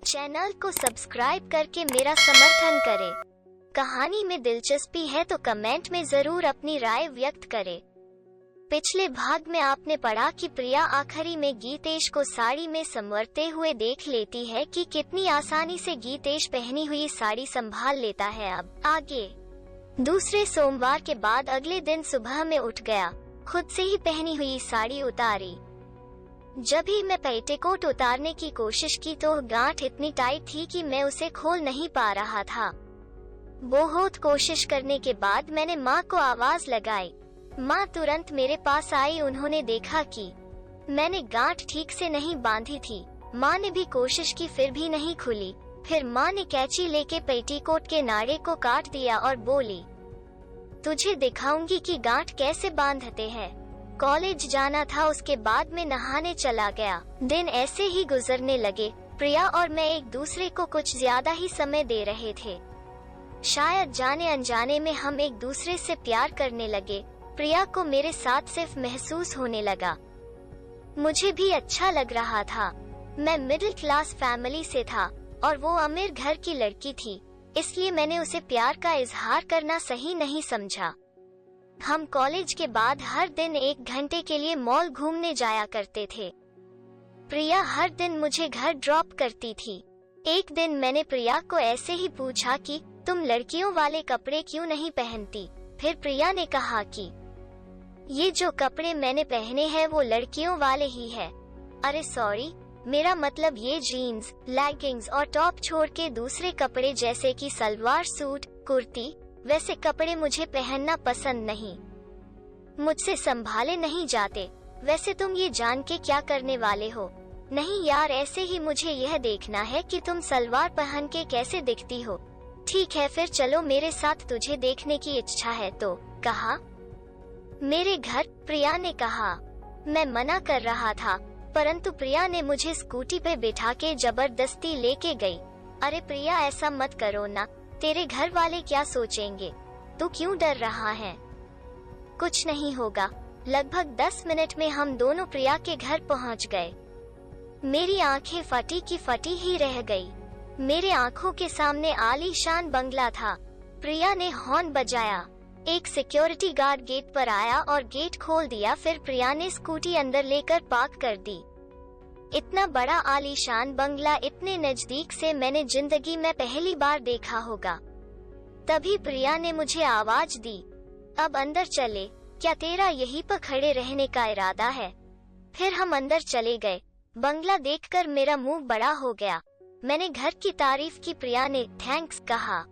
Channel को subscribe करके मेरा समर्थन करें। कहानी में दिलचस्पी है तो कमेंट में जरूर अपनी राय व्यक्त करें। पिछले भाग में आपने पढ़ा कि प्रिया आखिरी में गीतेश को साड़ी में संवरते हुए देख लेती है कि कितनी आसानी से गीतेश पहनी हुई साड़ी संभाल लेता है। अब आगे दूसरे सोमवार के बाद अगले दिन सुबह में उठ गया, खुद से ही पहनी हुई साड़ी उतारी। जब ही मैं पेटीकोट उतारने की कोशिश की तो गांठ इतनी टाइट थी कि मैं उसे खोल नहीं पा रहा था। बहुत कोशिश करने के बाद मैंने माँ को आवाज लगाई। माँ तुरंत मेरे पास आई। उन्होंने देखा कि मैंने गांठ ठीक से नहीं बांधी थी। माँ ने भी कोशिश की फिर भी नहीं खुली। फिर माँ ने कैंची लेके पेटीकोट के नाड़े को काट दिया और बोली, तुझे दिखाऊंगी कि गांठ कैसे बांधते हैं। कॉलेज जाना था, उसके बाद मैं नहाने चला गया। दिन ऐसे ही गुजरने लगे। प्रिया और मैं एक दूसरे को कुछ ज्यादा ही समय दे रहे थे। शायद जाने अनजाने में हम एक दूसरे से प्यार करने लगे। प्रिया को मेरे साथ सिर्फ महसूस होने लगा। मुझे भी अच्छा लग रहा था। मैं मिडिल क्लास फैमिली से था और वो अमीर घर की लड़की थी, इसलिए मैंने उसे प्यार का इजहार करना सही नहीं समझा। हम कॉलेज के बाद हर दिन 1 घंटे के लिए मॉल घूमने जाया करते थे। प्रिया हर दिन मुझे घर ड्रॉप करती थी। एक दिन मैंने प्रिया को ऐसे ही पूछा कि तुम लड़कियों वाले कपड़े क्यों नहीं पहनती। फिर प्रिया ने कहा कि ये जो कपड़े मैंने पहने हैं वो लड़कियों वाले ही है। अरे सॉरी, मेरा मतलब ये जीन्स, लेगिंग्स और टॉप छोड़ के दूसरे कपड़े जैसे कि सलवार सूट, कुर्ती, वैसे कपड़े मुझे पहनना पसंद नहीं। मुझसे संभाले नहीं जाते। वैसे तुम ये जान के क्या करने वाले हो? नहीं यार, ऐसे ही मुझे यह देखना है कि तुम सलवार पहन के कैसे दिखती हो। ठीक है फिर चलो मेरे साथ, तुझे देखने की इच्छा है तो। कहा मेरे घर, प्रिया ने कहा। मैं मना कर रहा था, परंतु प्रिया ने मुझे स्कूटी पे बिठा के जबरदस्ती लेके गई। अरे प्रिया, ऐसा मत करो ना, तेरे घर वाले क्या सोचेंगे? तू क्यों डर रहा है? कुछ नहीं होगा। लगभग 10 मिनट में हम दोनों प्रिया के घर पहुंच गए। मेरी आंखें फटी की फटी ही रह गई। मेरे आंखों के सामने आलीशान बंगला था। प्रिया ने हॉर्न बजाया। एक सिक्योरिटी गार्ड गेट पर आया और गेट खोल दिया। फिर प्रिया ने स्कूटी अंदर लेकर पार्क कर दी। इतना बड़ा आलीशान बंगला इतने नजदीक से मैंने जिंदगी में पहली बार देखा होगा। तभी प्रिया ने मुझे आवाज दी, अब अंदर चले, क्या तेरा यहीं पर खड़े रहने का इरादा है? फिर हम अंदर चले गए। बंगला देखकर मेरा मुंह बड़ा हो गया। मैंने घर की तारीफ की। प्रिया ने थैंक्स कहा।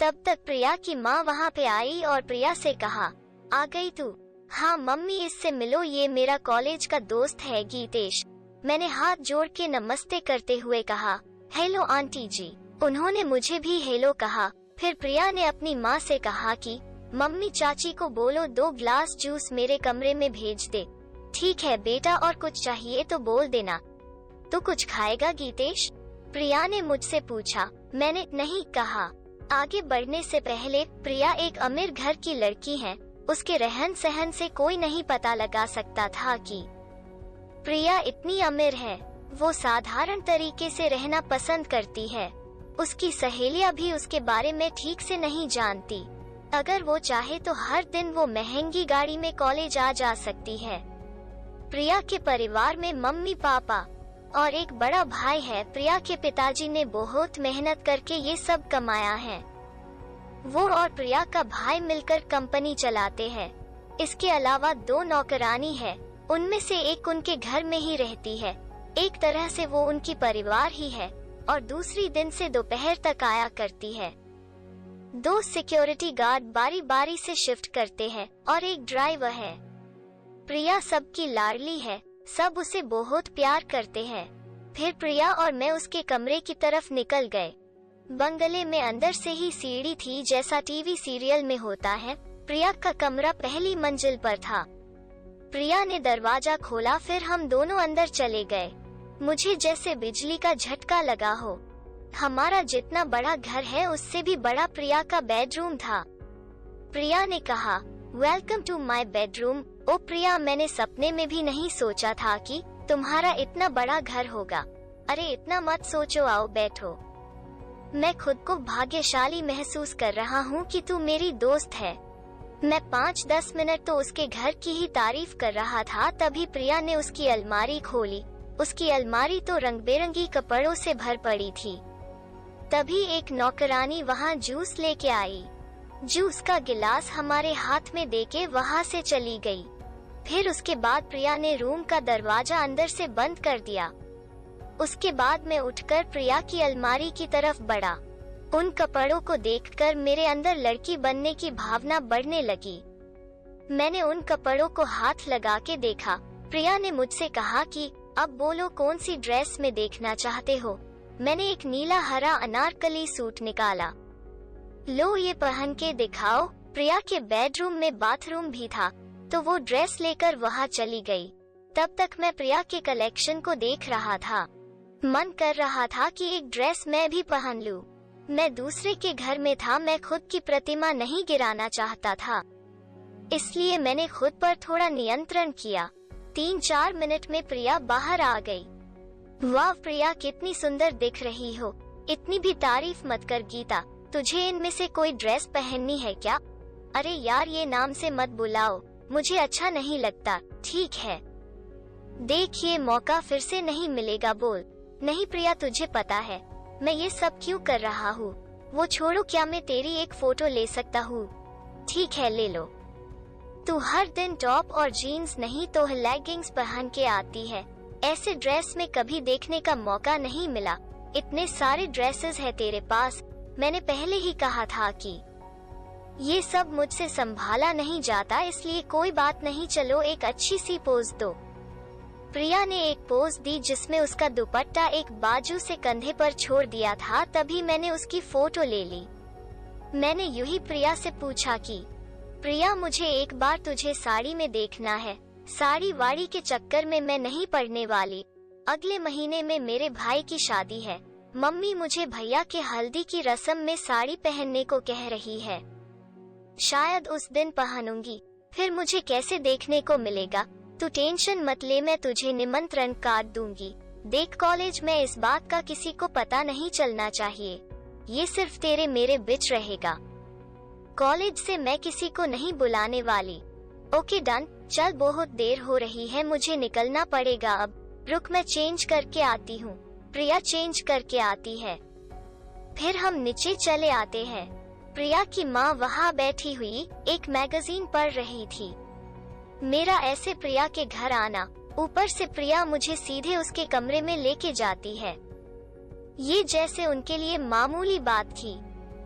तब तक प्रिया की माँ वहाँ पे आई और प्रिया से कहा, आ गई तू? हाँ मम्मी, इससे मिलो, ये मेरा कॉलेज का दोस्त है गीतेश। मैंने हाथ जोड़ के नमस्ते करते हुए कहा, हेलो आंटी जी। उन्होंने मुझे भी हेलो कहा। फिर प्रिया ने अपनी माँ से कहा कि मम्मी चाची को बोलो 2 ग्लास जूस मेरे कमरे में भेज दे। ठीक है बेटा, और कुछ चाहिए तो बोल देना। तू कुछ खाएगा गीतेश? प्रिया ने मुझसे पूछा। मैंने नहीं कहा। आगे बढ़ने से पहले, प्रिया एक अमीर घर की लड़की है। उसके रहन सहन से कोई नहीं पता लगा सकता था कि प्रिया इतनी अमीर है। वो साधारण तरीके से रहना पसंद करती है। उसकी सहेलियां भी उसके बारे में ठीक से नहीं जानती। अगर वो चाहे तो हर दिन वो महंगी गाड़ी में कॉलेज आ जा सकती है। प्रिया के परिवार में मम्मी पापा और एक बड़ा भाई है। प्रिया के पिताजी ने बहुत मेहनत करके ये सब कमाया है। वो और प्रिया का भाई मिलकर कंपनी चलाते हैं। इसके अलावा 2 नौकरानी है। उनमें से एक उनके घर में ही रहती है। एक तरह से वो उनकी परिवार ही है और दूसरी दिन से दोपहर तक आया करती है। 2 सिक्योरिटी गार्ड बारी बारी से शिफ्ट करते हैं और एक ड्राइवर है। प्रिया सबकी लाडली है। सब उसे बहुत प्यार करते हैं। फिर प्रिया और मैं उसके कमरे की तरफ निकल गए। बंगले में अंदर से ही सीढ़ी थी, जैसा टीवी सीरियल में होता है। प्रिया का कमरा पहली मंजिल पर था। प्रिया ने दरवाजा खोला। फिर हम दोनों अंदर चले गए। मुझे जैसे बिजली का झटका लगा हो। हमारा जितना बड़ा घर है उससे भी बड़ा प्रिया का बेडरूम था। प्रिया ने कहा, वेलकम टू माय बेडरूम। ओ प्रिया, मैंने सपने में भी नहीं सोचा था कि तुम्हारा इतना बड़ा घर होगा। अरे इतना मत सोचो, आओ बैठो। मैं खुद को भाग्यशाली महसूस कर रहा हूँ कि तू मेरी दोस्त है। मैं 5-10 मिनट तो उसके घर की ही तारीफ कर रहा था, तभी प्रिया ने उसकी अलमारी खोली। उसकी अलमारी तो रंग बिरंगी कपड़ों से भर पड़ी थी। तभी एक नौकरानी वहाँ जूस लेके आई। जूस का गिलास हमारे हाथ में देके वहाँ से चली गई। फिर उसके बाद प्रिया ने रूम का दरवाजा अंदर से बंद कर दिया। उसके बाद मैं उठकर प्रिया की अलमारी की तरफ बढ़ा। उन कपड़ों को देखकर मेरे अंदर लड़की बनने की भावना बढ़ने लगी। मैंने उन कपड़ों को हाथ लगा के देखा। प्रिया ने मुझसे कहा कि अब बोलो कौन सी ड्रेस में देखना चाहते हो। मैंने एक नीला हरा अनारकली सूट निकाला। लो ये पहन के दिखाओ। प्रिया के बेडरूम में बाथरूम भी था, तो वो ड्रेस लेकर वहाँ चली गई। तब तक मैं प्रिया के कलेक्शन को देख रहा था। मन कर रहा था कि एक ड्रेस मैं भी पहन लूं। मैं दूसरे के घर में था, मैं खुद की प्रतिमा नहीं गिराना चाहता था, इसलिए मैंने खुद पर थोड़ा नियंत्रण किया। 3-4 मिनट में प्रिया बाहर आ गई। वाह प्रिया, कितनी सुंदर दिख रही हो। इतनी भी तारीफ मत कर गीता, तुझे इनमें से कोई ड्रेस पहननी है क्या? अरे यार ये नाम से मत बुलाओ, मुझे अच्छा नहीं लगता। ठीक है, देख ये मौका फिर से नहीं मिलेगा, बोल। नहीं प्रिया, तुझे पता है मैं ये सब क्यों कर रहा हूँ। वो छोड़ो, क्या मैं तेरी एक फोटो ले सकता हूँ? ठीक है, ले लो। तू हर दिन टॉप और जीन्स नहीं तो लेगिंग्स पहन के आती है। ऐसे ड्रेस में कभी देखने का मौका नहीं मिला। इतने सारे ड्रेसेस है तेरे पास। मैंने पहले ही कहा था कि ये सब मुझसे संभाला नहीं जाता, इसलिए कोई बात नहीं, चलो एक अच्छी सी पोज दो। प्रिया ने एक पोज दी जिसमें उसका दुपट्टा एक बाजू से कंधे पर छोड़ दिया था। तभी मैंने उसकी फोटो ले ली। मैंने यूं ही प्रिया से पूछा कि प्रिया, मुझे एक बार तुझे साड़ी में देखना है। साड़ी वाड़ी के चक्कर में मैं नहीं पड़ने वाली। अगले महीने में मेरे भाई की शादी है। मम्मी मुझे भैया के हल्दी की रस्म में साड़ी पहनने को कह रही है। शायद उस दिन पहनूंगी, फिर मुझे कैसे देखने को मिलेगा। तू टेंशन मत ले, मैं तुझे निमंत्रण कार्ड दूंगी। देख कॉलेज में इस बात का किसी को पता नहीं चलना चाहिए। ये सिर्फ तेरे मेरे बीच रहेगा। कॉलेज से मैं किसी को नहीं बुलाने वाली। ओके डन, चल बहुत देर हो रही है, मुझे निकलना पड़ेगा अब। रुक, मैं चेंज करके आती हूँ। प्रिया चेंज करके आती है। फिर हम नीचे चले आते हैं। प्रिया की माँ वहाँ बैठी हुई एक मैगजीन पढ़ रही थी। मेरा ऐसे प्रिया के घर आना, ऊपर से प्रिया मुझे सीधे उसके कमरे में लेके जाती है। ये जैसे उनके लिए मामूली बात थी।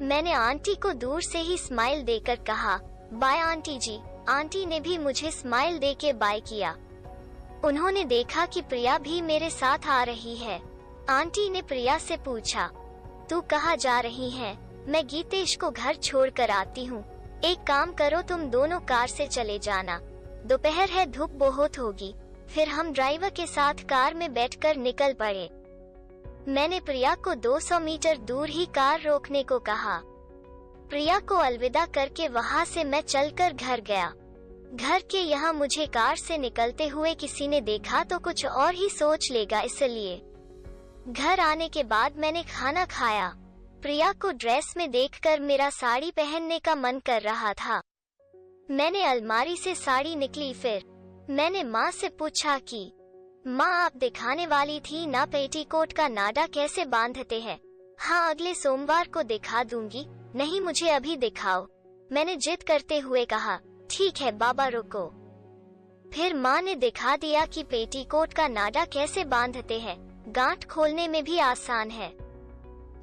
मैंने आंटी को दूर से ही स्माइल देकर कहा, बाय आंटी जी। आंटी ने भी मुझे स्माइल देके बाय किया। उन्होंने देखा कि प्रिया भी मेरे साथ आ रही है। आंटी ने प्रिया से पूछा, तू कहाँ जा रही है? मैं गीतेश को घर छोड़कर आती हूँ। एक काम करो, तुम दोनों कार से चले जाना। दोपहर है, धूप बहुत होगी। फिर हम ड्राइवर के साथ कार में बैठकर निकल पड़े। मैंने प्रिया को 200 मीटर दूर ही कार रोकने को कहा। प्रिया को अलविदा करके वहाँ से मैं चलकर घर गया। घर के यहाँ मुझे कार से निकलते हुए किसी ने देखा तो कुछ और ही सोच लेगा, इसलिए घर आने के बाद मैंने खाना खाया। प्रिया को ड्रेस में देखकर मेरा साड़ी पहनने का मन कर रहा था। मैंने अलमारी से साड़ी निकली। फिर मैंने माँ से पूछा कि माँ, आप दिखाने वाली थी ना पेटीकोट का नाडा कैसे बांधते हैं? हाँ, अगले सोमवार को दिखा दूंगी। नहीं, मुझे अभी दिखाओ, मैंने जिद करते हुए कहा। ठीक है बाबा, रुको। फिर माँ ने दिखा दिया कि पेटीकोट का नाडा कैसे बांधते हैं। गांठ खोलने में भी आसान है।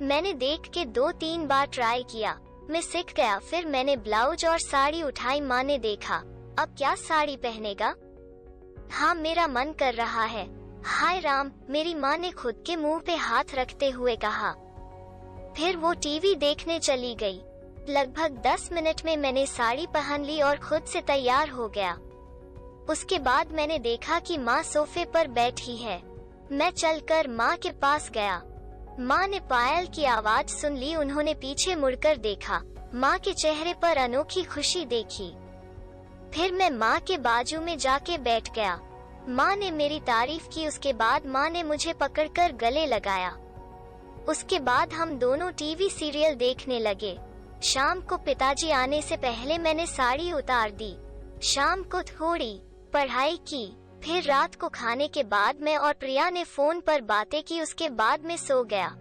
मैंने देख के 2-3 बार ट्राई किया, मैं सीख गया। फिर मैंने ब्लाउज और साड़ी उठाई। माँ ने देखा, अब क्या साड़ी पहनेगा? हाँ, मेरा मन कर रहा है। हाय राम, मेरी माँ ने खुद के मुंह पे हाथ रखते हुए कहा। फिर वो टीवी देखने चली गई। लगभग 10 मिनट में मैंने साड़ी पहन ली और खुद से तैयार हो गया। उसके बाद मैंने देखा कि माँ सोफे पर बैठी है। मैं चलकर माँ के पास गया। माँ ने पायल की आवाज सुन ली। उन्होंने पीछे मुड़कर देखा। माँ के चेहरे पर अनोखी खुशी देखी। फिर मैं माँ के बाजू में जाके बैठ गया। माँ ने मेरी तारीफ की। उसके बाद माँ ने मुझे पकड़कर गले लगाया। उसके बाद हम दोनों टीवी सीरियल देखने लगे। शाम को पिताजी आने से पहले मैंने साड़ी उतार दी। शाम को थोड़ी पढ़ाई की। फिर रात को खाने के बाद मैं और प्रिया ने फोन पर बातें की। उसके बाद मैं सो गया।